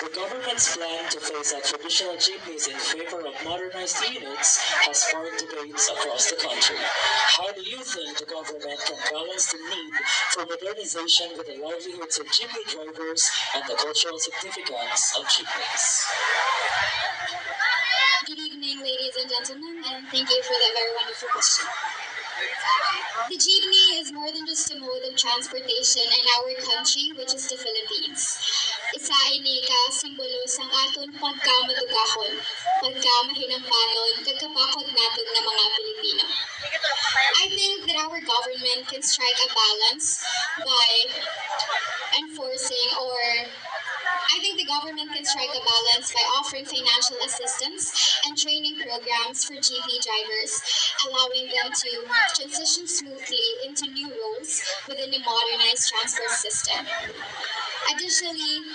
The government's plan to phase out traditional jeepneys in favor of modernized units has sparked debates across the country. How do you think the government can balance the need for modernization with the livelihoods of jeepney drivers and the cultural significance of jeepneys? Good evening, ladies and gentlemen, and thank you for that very wonderful question. The jeepney is more than just a mode of transportation in our country, which is the Philippines. Isa ini ka simbolo sang aton pagkamadugahon, pagkamahinampanon, kagkapakod naton na mga Pilipino. I think that our government can strike a balance by enforcing or I think the government can strike a balance by offering financial assistance and training programs for GP drivers, allowing them to transition smoothly into new roles within the modernized transport system. Additionally,